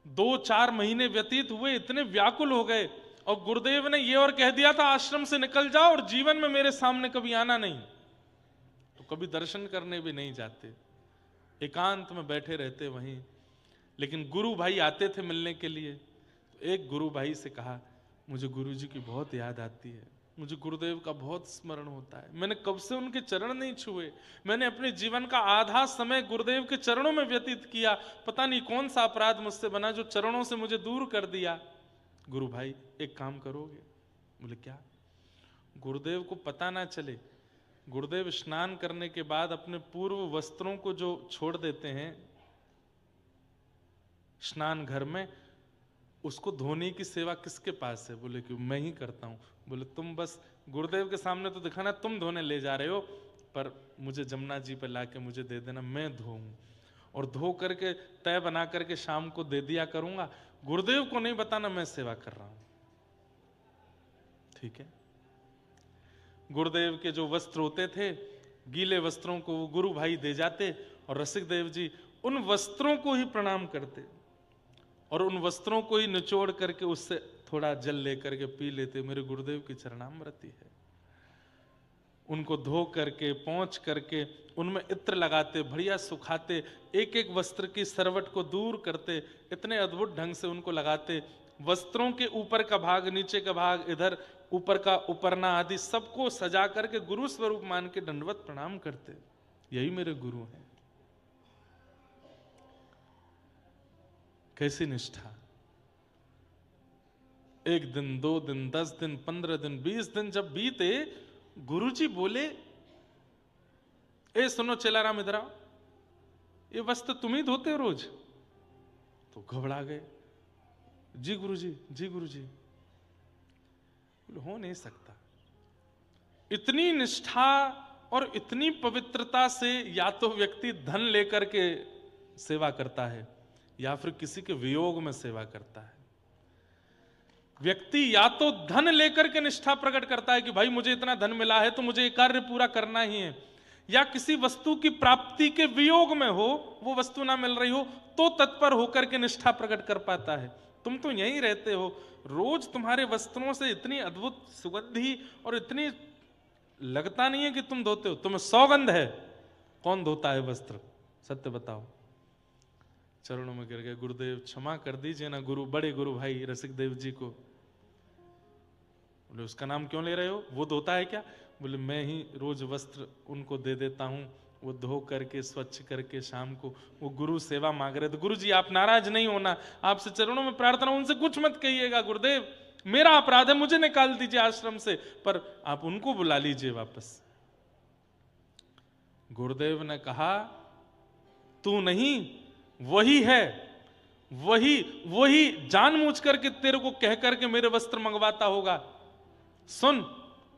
2-4 महीने व्यतीत हुए, इतने व्याकुल हो गए, और गुरुदेव ने ये और कह दिया था आश्रम से निकल जाओ और जीवन में मेरे सामने कभी आना नहीं। तो कभी दर्शन करने भी नहीं जाते, एकांत में बैठे रहते वहीं। लेकिन गुरु भाई आते थे मिलने के लिए। तो एक गुरु भाई से कहा, मुझे गुरु जी की बहुत याद आती है, मुझे गुरुदेव का बहुत स्मरण होता है, मैंने कब से उनके चरण नहीं छुए, मैंने अपने जीवन का आधा समय गुरुदेव के चरणों में व्यतीत किया, पता नहीं कौन सा अपराध मुझसे बना जो चरणों से मुझे दूर कर दिया। गुरु भाई एक काम करोगे? बोले क्या? गुरुदेव को पता ना चले। गुरुदेव स्नान करने के बाद अपने पूर्व वस्त्रों को जो छोड़ देते हैं स्नान घर में, उसको धोने की सेवा किसके पास है? बोले कि मैं ही करता हूं। बोले तुम बस गुरुदेव के सामने तो दिखाना तुम धोने ले जा रहे हो, पर मुझे जमुना जी पे लाके मुझे दे देना, मैं धोऊं, और धो करके तय बना करके शाम को दे दिया करूंगा, गुरुदेव को नहीं बताना मैं सेवा कर रहा हूं। ठीक है। गुरुदेव के जो वस्त्र होते थे, गीले वस्त्रों को वो गुरु भाई दे जाते, और रसिक देव जी उन वस्त्रों को ही प्रणाम करते, और उन वस्त्रों को ही निचोड़ करके उससे थोड़ा जल लेकर के पी लेते। मेरे गुरुदेव की चरणामृति है। उनको धो करके पोंछ करके उनमें इत्र लगाते, बढ़िया सुखाते, एक एक वस्त्र की सरवट को दूर करते, इतने अद्भुत ढंग से उनको लगाते। वस्त्रों के ऊपर का भाग, नीचे का भाग, इधर ऊपर का उपरना आदि सबको सजा करके गुरु स्वरूप मान के दंडवत प्रणाम करते। यही मेरे गुरु हैं। कैसी निष्ठा! 1 दिन, 2 दिन, 10 दिन, 15 दिन, 20 दिन जब बीते, गुरुजी बोले, ए सुनो चेलाराम इधर आओ, ये वस्त्र तुम ही धोते हो रोज? तो घबरा गए। जी गुरुजी, जी गुरुजी। हो नहीं सकता। इतनी निष्ठा और इतनी पवित्रता से या तो व्यक्ति धन लेकर के सेवा करता है या फिर किसी के वियोग में सेवा करता है। व्यक्ति या तो धन लेकर के निष्ठा प्रकट करता है कि भाई मुझे इतना धन मिला है तो मुझे ये कार्य पूरा करना ही है, या किसी वस्तु की प्राप्ति के वियोग में हो, वो वस्तु ना मिल रही हो तो तत्पर होकर के निष्ठा प्रकट कर पाता है। तुम तो यहीं रहते हो, रोज तुम्हारे वस्त्रों से इतनी अद्भुत सुगंधी और इतनी लगता नहीं है कि तुम धोते हो, तुम्हें सौगंध है। कौन धोता है वस्त्र, सत्य बताओ। चरणों में गिर गए, गुरुदेव क्षमा कर दीजिए ना गुरु, बड़े गुरु भाई रसिक देव जी को। बोले उसका नाम क्यों ले रहे हो, वो धोता है क्या? बोले मैं ही रोज वस्त्र उनको दे देता हूं, वो धो करके स्वच्छ करके शाम को वो गुरु सेवा मांग रहे थे। गुरु जी आप नाराज नहीं होना, आपसे चरणों में प्रार्थना, उनसे कुछ मत कहिएगा गुरुदेव, मेरा अपराध है, मुझे निकाल दीजिए आश्रम से, पर आप उनको बुला लीजिए वापस। गुरुदेव ने कहा तू नहीं, वही है, वही जानबूझ करके तेरे को कह करके मेरे वस्त्र मंगवाता होगा। सुन,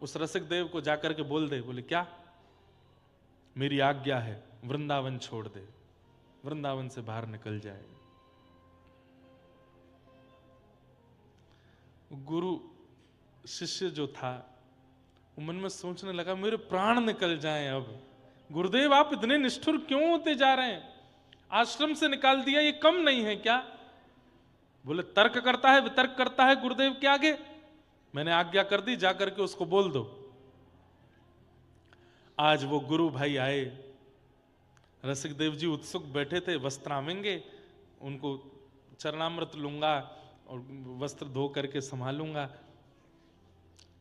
उस रसिक देव को जाकर के बोल दे। बोले क्या? मेरी आज्ञा है, वृंदावन छोड़ दे, वृंदावन से बाहर निकल जाए। गुरु शिष्य जो था वो मन में सोचने लगा मेरे प्राण निकल जाएं अब। गुरुदेव आप इतने निष्ठुर क्यों होते जा रहे हैं? आश्रम से निकाल दिया, ये कम नहीं है क्या? बोले तर्क करता है, वितर्क करता है गुरुदेव के आगे। मैंने आज्ञा कर दी, जाकर के उसको बोल दो। आज वो गुरु भाई आए, रसिक देव जी उत्सुक बैठे थे, वस्त्रामेंगे, उनको चरणामृत लूंगा और वस्त्र धो करके संभालूंगा।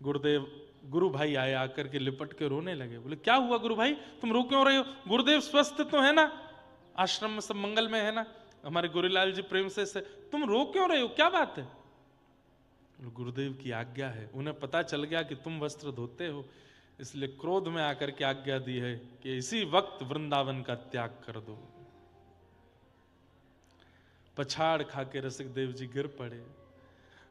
गुरु भाई आए, आकर के लिपट के रोने लगे। बोले क्या हुआ गुरु भाई, तुम रो क्यों रहे हो? गुरुदेव स्वस्थ तो है ना, आश्रम में सब मंगल में है ना, हमारे गुरुलाल जी प्रेम से तुम रो क्यों रहे हो, क्या बात है? गुरुदेव की आज्ञा है, उन्हें पता चल गया कि तुम वस्त्र धोते हो, इसलिए क्रोध में आकर के आज्ञा दी है कि इसी वक्त वृंदावन का त्याग कर दो। पछाड़ खा के रसिक देव जी गिर पड़े,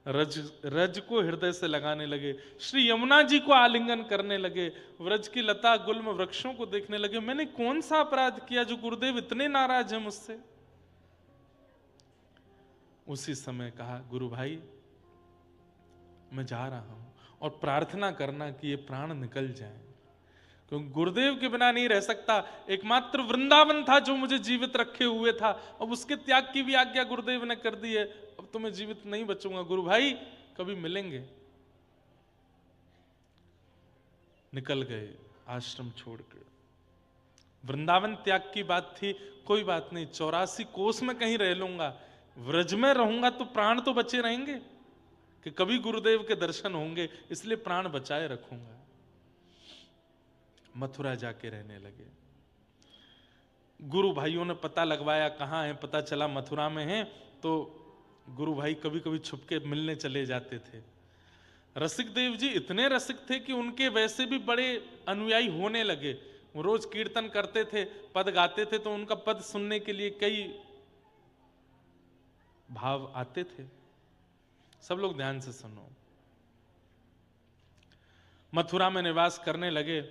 रज को हृदय से लगाने लगे, श्री यमुना जी को आलिंगन करने लगे, व्रज की लता गुल्म वृक्षों को देखने लगे। मैंने कौन सा अपराध किया जो गुरुदेव इतने नाराज हैं मुझसे? उसी समय कहा गुरु भाई मैं जा रहा हूं, और प्रार्थना करना कि ये प्राण निकल जाए, क्योंकि गुरुदेव के बिना नहीं रह सकता। एकमात्र वृंदावन था जो मुझे जीवित रखे हुए था, अब उसके त्याग की भी आज्ञा गुरुदेव ने कर दी है, अब तो मैं जीवित नहीं बचूंगा। गुरु भाई कभी मिलेंगे। निकल गए आश्रम छोड़कर। वृंदावन त्याग की बात थी, कोई बात नहीं, 84 कोस में कहीं रह लूंगा, व्रज में रहूंगा तो प्राण तो बचे रहेंगे कि कभी गुरुदेव के दर्शन होंगे, इसलिए प्राण बचाए रखूंगा। मथुरा जाके रहने लगे। गुरु भाइयों ने पता लगवाया कहां है, पता चला मथुरा में है, तो गुरु भाई कभी कभी छुपके मिलने चले जाते थे। रसिक देव जी इतने रसिक थे कि उनके वैसे भी बड़े अनुयायी होने लगे। वो रोज कीर्तन करते थे, पद गाते थे, तो उनका पद सुनने के लिए कई भाव आते थे। सब लोग ध्यान से सुनो। मथुरा में निवास करने लगे,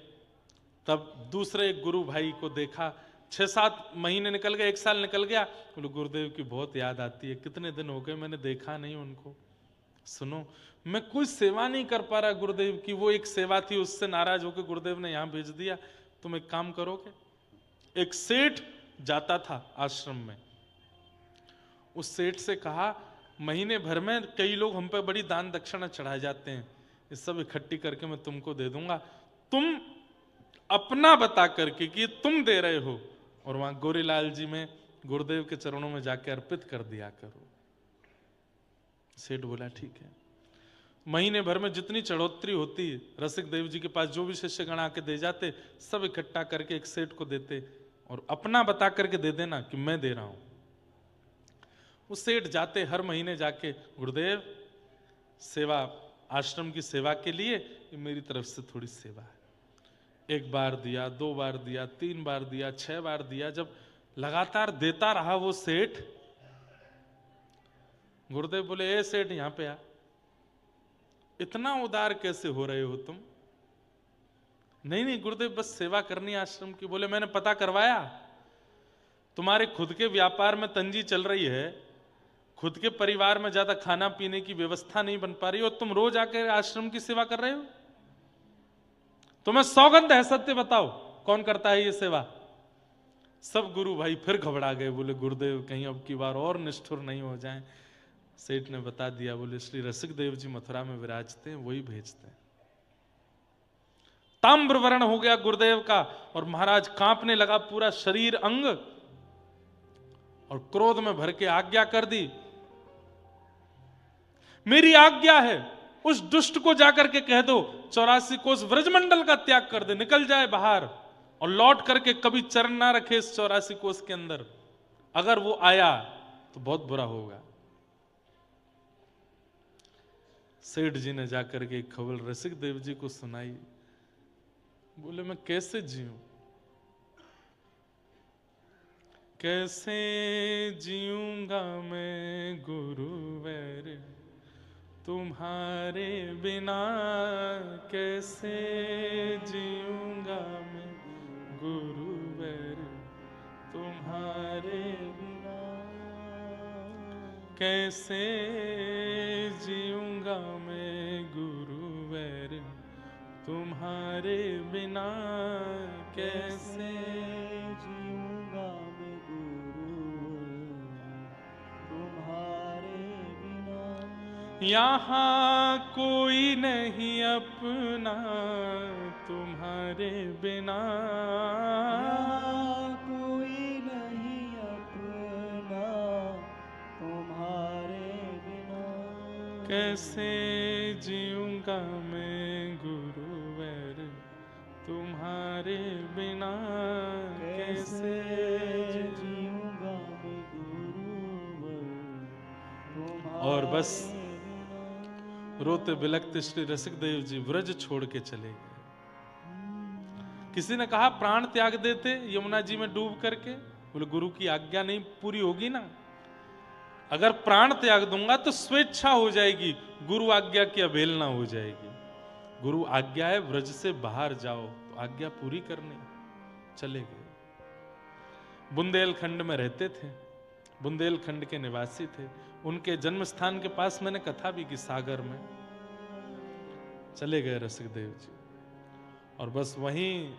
तब दूसरे गुरु भाई को देखा। 6-7 महीने निकल गए, 1 साल निकल गया। बोले गुरुदेव की बहुत याद आती है, कितने दिन हो गए मैंने देखा नहीं उनको। सुनो, मैं कोई सेवा नहीं कर पा रहा गुरुदेव की, वो एक सेवा थी, उससे नाराज होकर गुरुदेव ने यहां भेज दिया। तुम एक काम करोगे? एक सेठ जाता था आश्रम में, उस सेठ से कहा महीने भर में कई लोग हम पे बड़ी दान दक्षिणा चढ़ाए जाते हैं, इस सब इकट्ठी करके मैं तुमको दे दूंगा, तुम अपना बता करके कि तुम दे रहे हो, और वहां गोरीलाल जी में गुरुदेव के चरणों में जाके अर्पित कर दिया करो। सेठ बोला ठीक है। महीने भर में जितनी चढ़ोतरी होती, रसिक देव जी के पास जो भी शिष्यगण आके दे जाते, सब इकट्ठा करके एक सेठ को देते, और अपना बता करके दे देना कि मैं दे रहा हूं। वो सेठ जाते, हर महीने जाके गुरुदेव सेवा, आश्रम की सेवा के लिए ये मेरी तरफ से थोड़ी सेवा है। 1 बार दिया, 2 बार दिया, 3 बार दिया, 6 बार दिया। जब लगातार देता रहा वो सेठ, गुरुदेव बोले ए सेठ यहां पे आ। इतना उदार कैसे हो रहे हो तुम? नहीं नहीं गुरुदेव, बस सेवा करनी आश्रम की। बोले मैंने पता करवाया, तुम्हारे खुद के व्यापार में तंजी चल रही है, खुद के परिवार में ज्यादा खाना पीने की व्यवस्था नहीं बन पा रही हो, तुम रोज आकर आश्रम की सेवा कर रहे हो? तुम्हें सौगंध है, सत्य बताओ कौन करता है ये सेवा? सब गुरु भाई फिर घबरा गए, बोले गुरुदेव कहीं अब की बार और निष्ठुर नहीं हो जाएं। सेठ ने बता दिया, बोले श्री रसिक देव जी मथुरा में विराजते हैं, वही भेजते हैं। ताम्र वर्ण हो गया गुरुदेव का, और महाराज कांपने लगा पूरा शरीर अंग, और क्रोध में भर के आज्ञा कर दी, मेरी आज्ञा है उस दुष्ट को जाकर के कह दो 84 कोस व्रजमंडल का त्याग कर दे, निकल जाए बाहर, और लौट करके कभी चरण ना रखे इस 84 कोस के अंदर। अगर वो आया तो बहुत बुरा होगा। सेठ जी ने जाकर के खबर रसिक देव जी को सुनाई। बोले मैं कैसे जीऊं, कैसे जीऊंगा मैं गुरुवर तुम्हारे बिना, कैसे जीऊंगा मैं गुरुवर तुम्हारे बिना, कैसे जीऊंगा मैं गुरुवर तुम्हारे बिना, कैसे जीऊंगा मैं गुरुवर तुम्हारे बिना। यहाँ कोई नहीं अपना तुम्हारे बिना, कोई नहीं अपना तुम्हारे बिना, कैसे जीऊंगा मैं गुरुवर तुम्हारे बिना, कैसे जीऊंगा मैं गुरुवर तुम्हारे। और बस रोते बिलखते श्री रसिक देव जी व्रज छोड़ के चले गए। किसी ने कहा प्राण त्याग देते यमुना जी में डूब करके। बोले गुरु की आज्ञा नहीं पूरी होगी ना, अगर प्राण त्याग दूंगा तो स्वेच्छा हो जाएगी, गुरु आज्ञा की अवहेलना हो जाएगी। गुरु आज्ञा है व्रज से बाहर जाओ, तो आज्ञा पूरी करनी। चले गए। बुंदेलखंड में रहते थे, बुंदेलखंड के निवासी थे। उनके जन्म स्थान के पास मैंने कथा भी की, सागर में। चले गए रसिक देव जी, और बस वहीं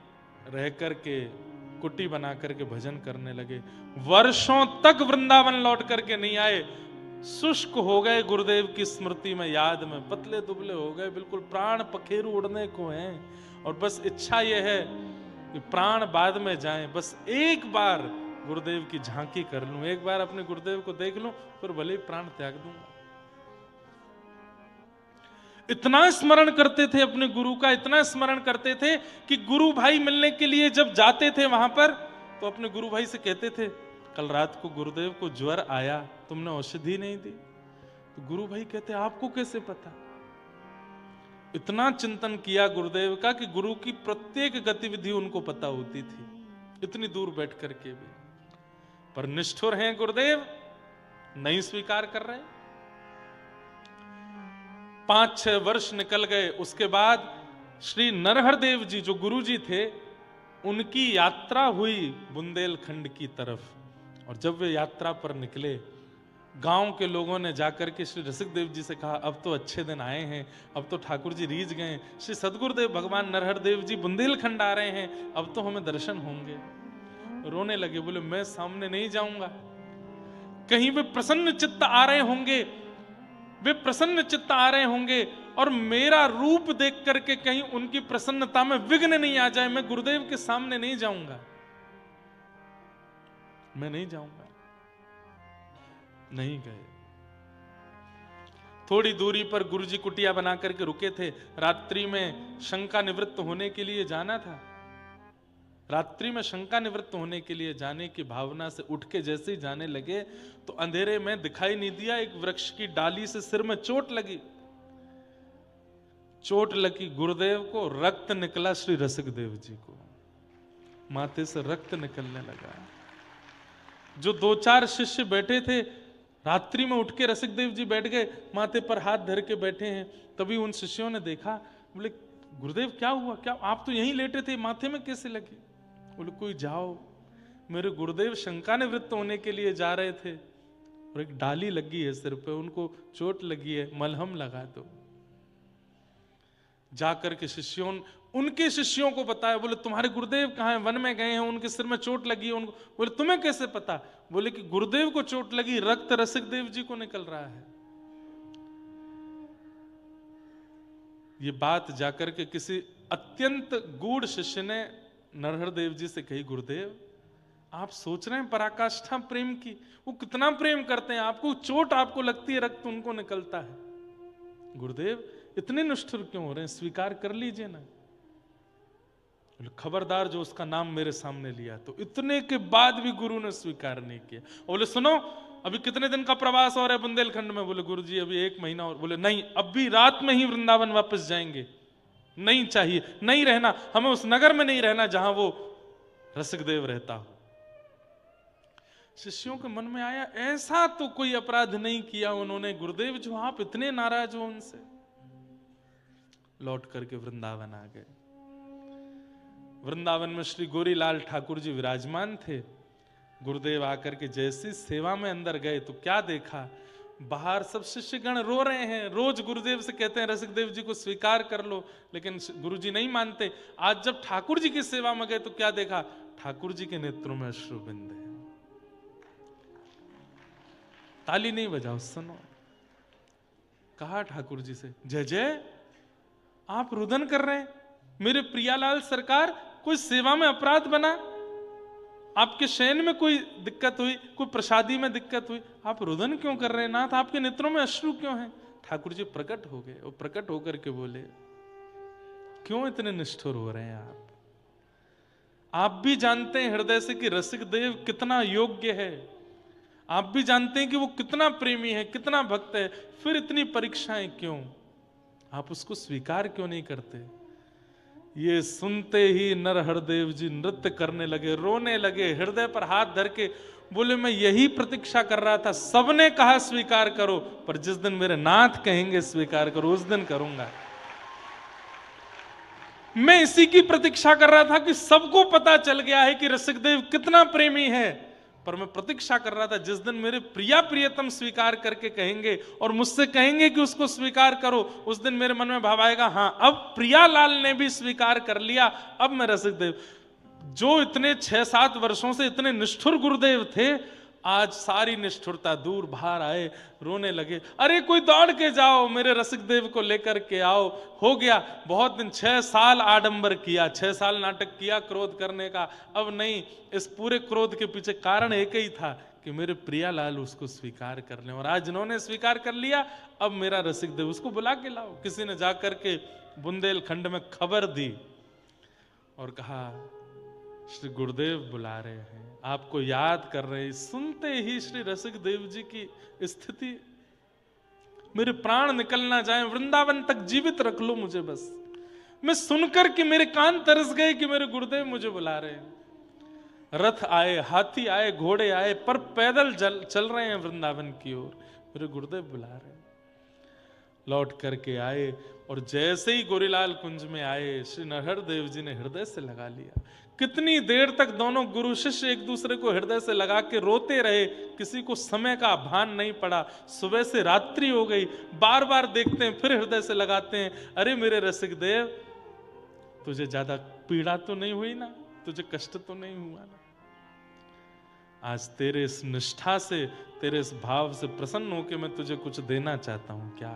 रह करके कुटी बना करके भजन करने लगे। वर्षों तक वृंदावन लौट करके नहीं आए, शुष्क हो गए गुरुदेव की स्मृति में, याद में, पतले दुबले हो गए, बिल्कुल प्राण पखेरु उड़ने को हैं। और बस इच्छा यह है कि प्राण बाद में जाएं, बस एक बार गुरुदेव की झांकी कर लूं, एक बार अपने गुरुदेव को देख लूं, फिर भले ही प्राण त्याग दूंगा। इतना स्मरण करते थे अपने गुरु का, इतना स्मरण करते थे कि गुरु भाई मिलने के लिए जब जाते थे वहां पर, तो अपने गुरु भाई से कहते थे कल रात को गुरुदेव को ज्वर आया, तुमने औषधि नहीं दी। तो गुरु भाई कहते आपको कैसे पता? इतना चिंतन किया गुरुदेव का कि गुरु की प्रत्येक गतिविधि उनको पता होती थी, इतनी दूर बैठ करके भी। पर निष्ठुर हैं गुरुदेव, नहीं स्वीकार कर रहे। 5-6 वर्ष निकल गए। उसके बाद श्री नरहर देव जी जो गुरु जी थे, उनकी यात्रा हुई बुंदेलखंड की तरफ। और जब वे यात्रा पर निकले, गांव के लोगों ने जाकर के श्री रसिक देव जी से कहा अब तो अच्छे दिन आए हैं, अब तो ठाकुर जी रीझ गए, श्री सदगुरुदेव भगवान नरहर देव जी बुंदेलखंड आ रहे हैं, अब तो हमें दर्शन होंगे। रोने लगे, बोले मैं सामने नहीं जाऊंगा, कहीं वे प्रसन्न चित्त आ रहे होंगे, वे प्रसन्न चित्त आ रहे होंगे और मेरा रूप देख करके कहीं उनकी प्रसन्नता में विघ्न नहीं आ जाए, मैं गुरुदेव के सामने नहीं जाऊंगा, मैं नहीं जाऊंगा। नहीं गए। थोड़ी दूरी पर गुरुजी कुटिया बना करके रुके थे। रात्रि में शंका निवृत्त होने के लिए जाना था। रात्रि में शंका निवृत्त होने के लिए जाने की भावना से उठ के जैसे ही जाने लगे तो अंधेरे में दिखाई नहीं दिया, एक वृक्ष की डाली से सिर में चोट लगी। चोट लगी गुरुदेव को, रक्त निकला श्री रसिक देव जी को, माथे से रक्त निकलने लगा। जो 2-4 शिष्य बैठे थे, रात्रि में उठ के रसिकदेव जी बैठ गए, माथे पर हाथ धर के बैठे हैं। तभी उन शिष्यों ने देखा, बोले गुरुदेव क्या हुआ, क्या आप तो यहीं लेटे थे, माथे में कैसे लगी? बोले कोई जाओ, मेरे गुरुदेव शंका निवृत्त होने के लिए जा रहे थे और एक डाली लगी है सिर पे, उनको चोट लगी है, मलहम लगा दो। जाकर के उनके शिष्यों को बताया। बोले तुम्हारे गुरुदेव कहाँ हैं? वन में गए हैं, उनके सिर में चोट लगी है उनको। बोले तुम्हें कैसे पता? बोले कि गुरुदेव को चोट लगी, रक्त रसिकदेव जी को निकल रहा है। ये बात जाकर के किसी अत्यंत गूढ़ शिष्य ने नरहर देव जी से कही, गुरुदेव आप सोच रहे हैं पराकाष्ठा प्रेम की, वो कितना प्रेम करते हैं आपको, चोट आपको लगती है, रक्त उनको निकलता है। गुरुदेव इतने निष्ठुर क्यों हो रहे हैं, स्वीकार कर लीजिए ना। खबरदार जो उसका नाम मेरे सामने लिया। तो इतने के बाद भी गुरु ने स्वीकार नहीं किया। बोले सुनो, अभी कितने दिन का प्रवास और है बुंदेलखंड में? बोले गुरुजी अभी 1 महीना और। बोले नहीं, अभी रात में ही वृंदावन वापस जाएंगे, नहीं चाहिए, नहीं रहना, हमें उस नगर में नहीं रहना जहां वो रसिकदेव रहता हो। शिष्यों के मन में आया ऐसा तो कोई अपराध नहीं किया उन्होंने गुरुदेव, जो आप इतने नाराज हो उनसे। लौट करके वृंदावन आ गए। वृंदावन में श्री गोरीलाल ठाकुर जी विराजमान थे। गुरुदेव आकर के जैसी सेवा में अंदर गए तो क्या देखा, बाहर सब शिष्यगण रो रहे हैं। रोज गुरुदेव से कहते हैं रसिकदेव जी को स्वीकार कर लो, लेकिन गुरुजी नहीं मानते। आज जब ठाकुर जी की सेवा में गए तो क्या देखा, ठाकुर जी के नेत्रों में अश्रुबिंद है। ताली नहीं बजाओ, सुनो। कहा ठाकुर जी से, जय जय आप रुदन कर रहे हैं, मेरे प्रियालाल सरकार कोई सेवा में अपराध बना, आपके शयन में कोई दिक्कत हुई, कोई प्रसादी में दिक्कत हुई, आप रुदन क्यों कर रहे हैं नाथ, आपके नेत्रों में अश्रु क्यों हैं? ठाकुर जी प्रकट हो गए और प्रकट होकर के बोले, क्यों इतने निष्ठुर हो रहे हैं आप भी जानते हैं हृदय से कि रसिकदेव कितना योग्य है, आप भी जानते हैं कि वो कितना प्रेमी है, कितना भक्त है, फिर इतनी परीक्षाएं क्यों? आप उसको स्वीकार क्यों नहीं करते? ये सुनते ही नरहरदेव जी नृत्य करने लगे, रोने लगे, हृदय पर हाथ धर के बोले, मैं यही प्रतीक्षा कर रहा था, सबने कहा स्वीकार करो, पर जिस दिन मेरे नाथ कहेंगे स्वीकार करो उस दिन करूंगा। मैं इसी की प्रतीक्षा कर रहा था कि सबको पता चल गया है कि रसिकदेव कितना प्रेमी है, पर मैं प्रतीक्षा कर रहा था जिस दिन मेरे प्रिया प्रियतम स्वीकार करके कहेंगे और मुझसे कहेंगे कि उसको स्वीकार करो, उस दिन मेरे मन में भाव आएगा, हाँ अब प्रियालाल ने भी स्वीकार कर लिया, अब मैं रसिकदेव। जो इतने 6-7 वर्षों से इतने निष्ठुर गुरुदेव थे, आज सारी निष्ठुरता दूर, बाहर आए, रोने लगे, अरे कोई दौड़ के जाओ, मेरे रसिकदेव को लेकर के आओ। हो गया बहुत दिन, 6 साल आडंबर किया, 6 साल नाटक किया क्रोध करने का, अब नहीं। इस पूरे क्रोध के पीछे कारण एक ही था कि मेरे प्रियालाल उसको स्वीकार कर लें, और आज इन्होंने स्वीकार कर लिया, अब मेरा रसिकदेव, उसको बुला के लाओ। किसी ने जाकर के बुंदेलखंड में खबर दी और कहा श्री गुरुदेव बुला रहे हैं, आपको याद कर रहे हैं। सुनते ही श्री रसिकदेव जी की स्थिति, मेरे प्राण निकल ना जाए, वृंदावन तक जीवित रख लो मुझे बस। मैं सुनकर कि मेरे कान तरस गए कि मेरे गुरुदेव मुझे बुला रहे हैं। रथ आए, हाथी आए, घोड़े आए, पर पैदल चल रहे हैं वृंदावन की ओर, मेरे गुरुदेव बुला रहे हैं। लौट करके आए और जैसे ही गोरीलाल कुंज में आए, श्री नरहर देव जी ने हृदय से लगा लिया। कितनी देर तक दोनों गुरु शिष्य एक दूसरे को हृदय से लगा के रोते रहे, किसी को समय का भान नहीं पड़ा। सुबह से रात्रि हो गई, बार बार देखते हैं, फिर हृदय से लगाते हैं, अरे मेरे रसिकदेव, तुझे ज्यादा पीड़ा तो नहीं हुई ना, तुझे कष्ट तो नहीं हुआ ना? आज तेरे इस निष्ठा से, तेरे इस भाव से प्रसन्न होकर मैं तुझे कुछ देना चाहता हूं। क्या?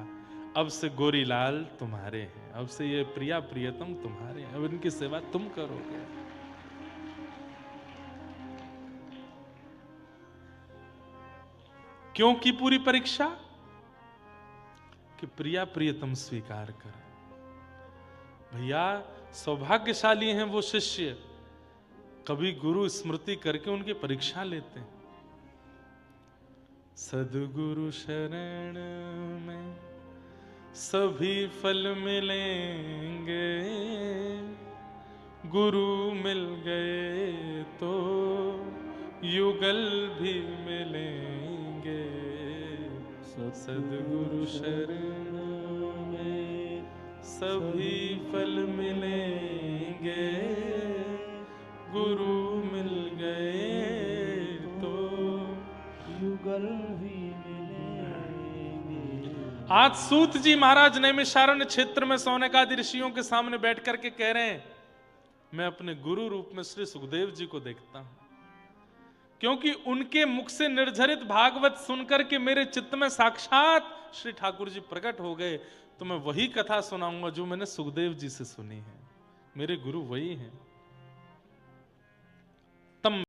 अब से गोरीलाल तुम्हारे हैं, अब से ये प्रिया प्रियतम तुम्हारे हैं, अब इनकी सेवा तुम करोगे। क्यों की पूरी परीक्षा? कि प्रिया प्रियतम स्वीकार कर। भैया सौभाग्यशाली हैं वो शिष्य, कभी गुरु स्मृति करके उनकी परीक्षा लेते हैं। सद्गुरु शरण में सभी फल मिलेंगे, गुरु मिल गए तो युगल भी मिलेंगे। सद्गुरु शरण में सभी फल मिलेंगे, गुरु मिल गए तो युगल भी मिलेंगे। आज सूत जी महाराज नैमिषारण्य क्षेत्र में सौनकादि ऋषियों के सामने बैठ करके कह रहे हैं, मैं अपने गुरु रूप में श्री सुखदेव जी को देखता हूं, क्योंकि उनके मुख से निर्झरित भागवत सुनकर के मेरे चित्त में साक्षात श्री ठाकुर जी प्रकट हो गए। तो मैं वही कथा सुनाऊंगा जो मैंने सुखदेव जी से सुनी है। मेरे गुरु वही हैं।